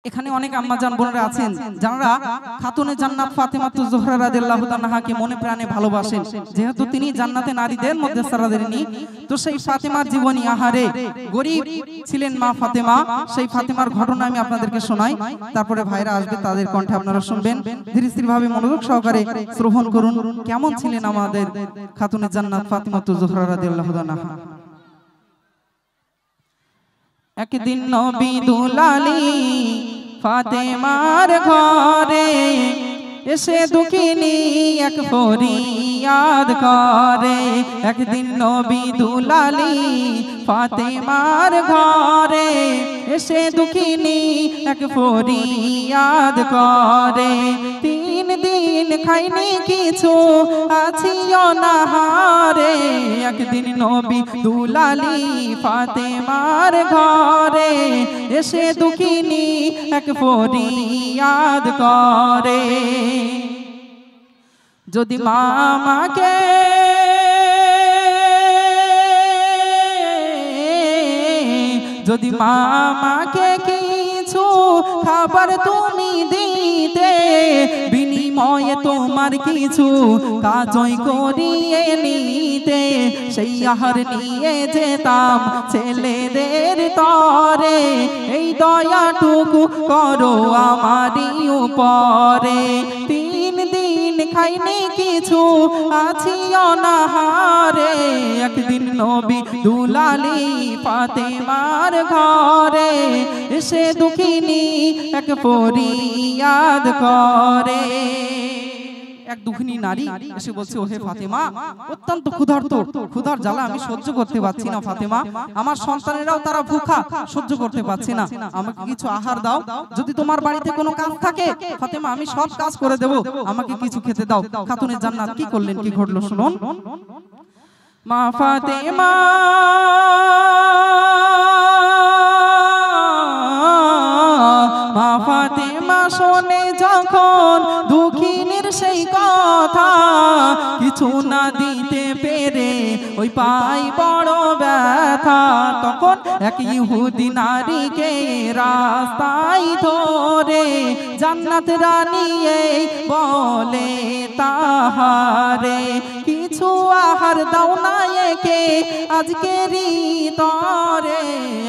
এখানে অনেক আম্মাজান বোনেরা আছেন যারা খাতুনে জান্নাত ফাতেমাতুজ জোহরা রাদিয়াল্লাহু তাআলাকে মনে প্রাণে ভালোবাসেন, যেহেতু তিনি জান্নাতে নারীদের মধ্যে সারাদেরনি। তো সেই ফাতেমার জীবনী, আহারে গরিব ছিলেন মা ফাতেমা, সেই ফাতেমার ঘটনা আমি আপনাদেরকে শোনাই, তারপরে ভাইরা আসবে, তাদের কণ্ঠে আপনারা শুনবেন। ধীরে স্থির ভাবে মনোযোগ সহকারে শ্রবণ করুন কেমন ছিলেন আমাদের খাতুনে জান্নাত ফাতেমাতুজ জোহরা রাদিয়াল্লাহু তাআলা। একদিন নবী দুলালী ফাতেমার ঘরে এসে দুঃখিনী এক ফরিয়াদ করে। একদিন নবী দুলালী ফাতেমার ঘরে এসে দুঃখিনী এক ফরিয়াদ করে। 3 দিন খাইনি কিছু, আছি অনাহারে। একদিন নবী দুলালী ফাতেমার ঘরে এসে দুঃখিনী এক ফরিয়াদ করে। যদি মামাকে কিছু খাবার তুমি দিতে, বিনিময়ে তোমার কিছু কাজই করিয়ে নিতে, সেই আহার নিয়ে যেতাম ছেলেদের তরে। এই দয়াটুকু করো আমারই উপরে। 3 দিন খাইনি কিছু, আছি অনাহারে। একদিন নবী দুলালী ফাতেমার ঘরে এসে দুঃখিনী এক ফরিয়াদ করে। এক দুঃখিনী নারী এসে বলছে, ওহে ফাতেমা, অত্যন্ত ক্ষুধার জ্বালা আমি সহ্য করতে পারছি না ফাতেমা। আমার সন্তানেরাও তারা ভুখা, সহ্য করতে পারছে না, আমাকে কিছু আহার দাও। যদি তোমার বাড়িতে কোনো কাজ থাকে ফাতেমা, আমি সব কাজ করে দেব, আমাকে কিছু খেতে দাও। খাতুনে জান্নাত কি করলেন, কি ঘটলো শুনুন। মা ফাতেমা শোনে যখন দুঃখিনীর সেই কথা, কিছু না দিতে পেরে ওই পাই বড় ব্যথা। তখন এক ইহুদি নারীকে রাস্তায় ধরে জান্নাত রানী বলে তাহারে, কিছু আহার দাও না একে আজকেরই তরে।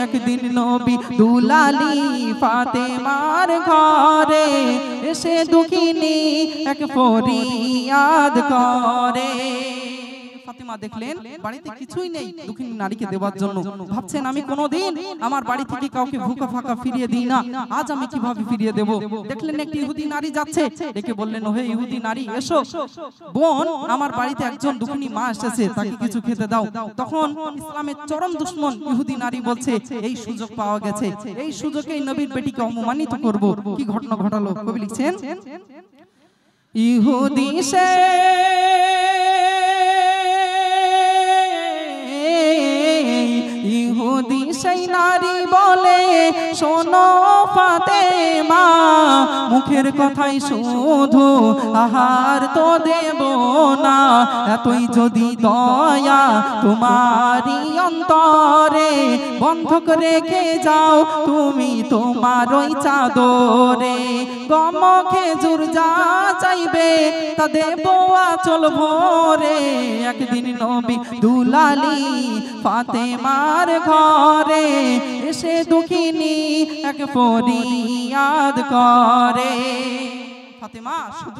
একদিন নবী দুলালী ফাতেমার ঘরে এসে দুঃখিনী এক ফরিয়াদ করে। ফাতেমা দেখলেন বাড়িতে কিছুই নেই দুঃখিনী নারীকে দেওয়ার জন্য। ভাবছেন, আমি কোনোদিন আমার বাড়ি থেকে কাউকে ভুকা ফাঁকা ফিরিয়ে দিই না, আজ আমি কিভাবে ফিরিয়ে দেব। দেখলেন একটি ইহুদি নারী যাচ্ছে, ডেকে বললেন, ওহে ইহুদি নারী, এসো বোন, আমার বাড়িতে একজন দুঃখিনী মা এসেছে, তাকে কিছু খেতে দাও। তখন ইসলামের চরম দুশমন ইহুদি নারী বলছে, এই সুযোগ পাওয়া গেছে, এই সুযোগেই নবীর বেটিকে অপমানিত করব। কি ঘটনা ঘটালো কবি লিখছেন, ইহুদি সেই নারী বলে, শোনো ফাতেমা, মুখের কথাই শুধু আহার তো দেব না। এতই যদি দয়া তোমারই অন্তরে, বন্ধক রেখে যাও তুমি তোমার ওই চাদরে। গম খেজুর যা চাইবে তা দেব আঁচল ভরে। একদিন নবী দুলালী ফাতেমার ঘরে এসে দুঃখিনী এক ফরিয়াদ করে। ফাতেমা,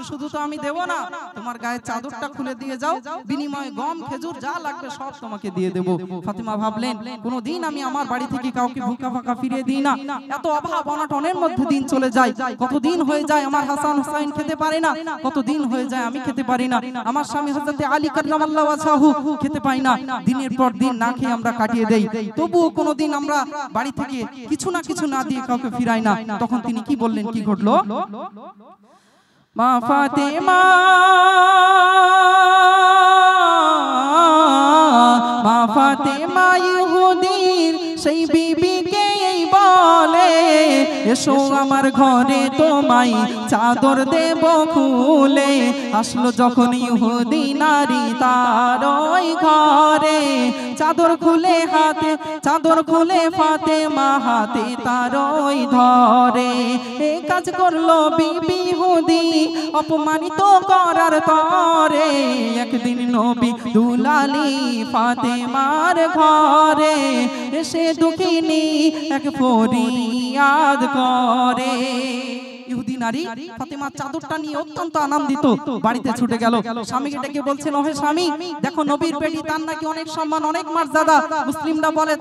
শুধু তো আমি দেব না, তোমার গায়ে চাদরটা খুলে দিয়ে যাও, বিনিময়ে গম খেজুর যা লাগবে সব তোমাকে দিয়ে দেব। ফাতেমা ভাবলেন, কোনোদিন আমি আমার বাড়ি থেকে কাউকে ভুকা ফাঁকা ফিরিয়ে দিই না, এত অভাব অনটনের মধ্যে দিন চলে যায়। কতদিন হয়ে যায় আমার হাসান হুসাইন খেতে পারে না, কতদিন হয়ে যায় আমি খেতে পারি না, আমার স্বামী হযরতে আলী কাররামাল্লাহু ওয়াজহাহু খেতে পাই না, দিনের পর দিন না খেয়ে আমরা কাটিয়ে দেই। তবুও কোনোদিন আমরা বাড়ি থেকে কিছু না দিয়ে কাউকে ফিরাই না। তখন তিনি কি বললেন, কি ঘটলো, মা ফাতেমা ইহুদির সেই বিবিকে বলে, এসো আমার ঘরে তোমায় চাদর দেব খুলে। আসলো যখন ইহুদি নারী তার ওই ঘরে, চাদর খুলে ফাতেমা হাতে তার ওই ধরে। এই কাজ করলো বিবি ইহুদি অপমানিত করার তরে। একদিন নবী দুলালি ফাতেমার ঘরে, এসে দুঃখিনী এক ফরিয়াদ করে। ইহুদি নারী ফাতেমার চাদরটা নিয়ে অত্যন্ত আনন্দিত বাড়িতে ছুটে গেল। স্বামীকে ডেকে বলছেন, ওহে স্বামী, দেখো নবীর বেটি, তার নাকি অনেক সম্মান, অনেক মর্যাদা। মুসলিমরা বলে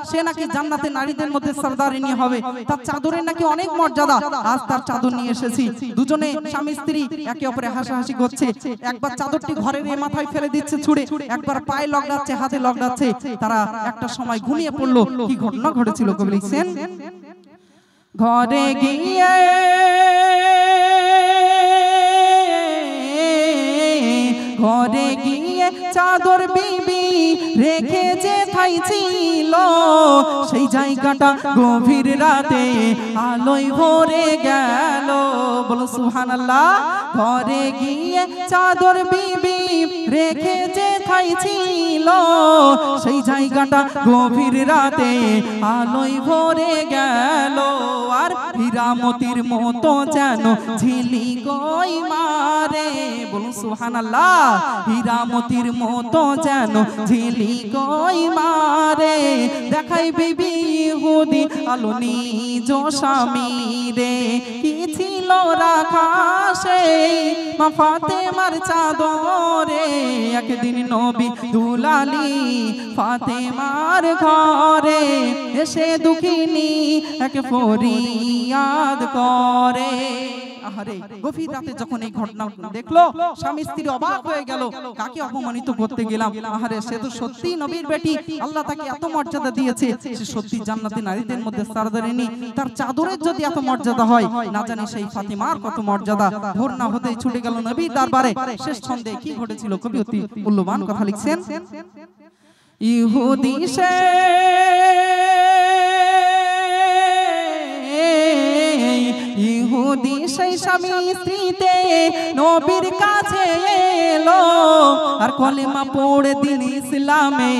সে নাকি জান্নাতে নারীদের মধ্যে সরদারিনী হবে, তার চাদরের নাকি অনেক মর্যাদা। আজ তার চাদর নিয়ে এসেছি। দুজনে স্বামী স্ত্রী একে অপরে হাসাহাসি করছে। একবার চাদরটি ঘরের মাথায় ফেলে দিচ্ছে ছুঁড়ে, একবার পায়ে লগড়াচ্ছে, হাতে লগড়াচ্ছে। তারা একটা সময় ঘুমিয়ে পড়লো। কি ঘটনা ঘটেছিল কবি লিখছেন, ঘরে গিয়ে চাদর বিবি রেখে যে ছিল, সেই জায়গাটা গভীর রাতে আলোয় ভরে গেল। বলো সুবহানাল্লাহ। ঘরে গিয়ে চাদর বিবি রেখে যে ছিল, সেই জায়গাটা গভীর রাতে আলোয় ভরে গেল। আর হীরামতির মতো যেন ঝিলি কই মারে। বলুন সুবহানাল্লাহ। হীরামতির মতো যেন ঝিলি কই মারে। দেখাই বিবি ইহুদি আলো নিজ স্বামী রে। কি ছিল রাখা সেই মা ফাতেমার চাদরে। একদিন নবী দুলালি ফাতেমার ঘরে, এসে দুঃখিনী এক ফরিয়াদ করে। আহারে, গভীর রাতে যখন এই ঘটনা দেখলো স্বামী স্ত্রী অবাক হয়ে গেল। কাকে অপমানিত করতে গেলাম? আহারে, সে তো সত্যি নবীর বেটি, আল্লাহ তাকে এত মর্যাদা দিয়েছে, সে সত্যি জান্নাতি নারীদের মধ্যে সরদারিনী। তার চাদরের যদি এত মর্যাদা হয়, না জানি সেই ফাতেমার কত মর্যাদা। ভোর না হতেই ছুটে গেল নবীর দরবারে। শেষ ছন্দে কি ঘটেছিল কবি অতি মূল্যবান কথা লিখছেন, ইহুদি সেই স্বামী স্ত্রীতে নবীর কাছে এলো। আর কলেমা পড়ে দিন ইসলামে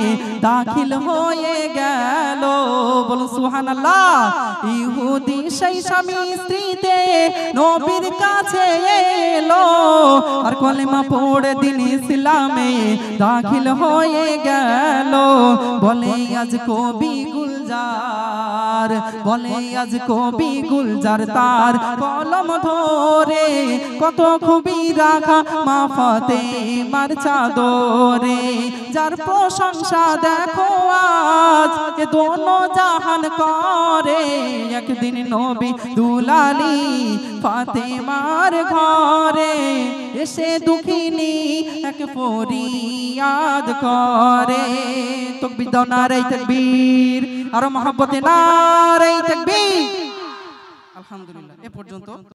দাখিল হয়ে গেল। বলো সুবহানাল্লাহ। ইহুদি সেই স্বামী স্ত্রীতে নবীর কাছে এলো। আর কলেমা পড়ে দিন ইসলামে দাখিল হয়ে গেল। বলে আজ কবি গুলজার, বলে আজ কবি গুলজার, তার কলম ধরে কত খুবই রাখা মা ফাতেমার চাদরে। যার প্রশংসা দেখো আজ এ দোনো জাহান করে। একদিন নবী দুলালি ফাতেমার ঘরে, এসে দুঃখিনী এক ফরিয়াদ করে। তাকবীর দাও, নারে তাকবীর, আর মহব্বতে নারে তাকবীর। আলহামদুলিল্লাহ, এ পর্যন্ত।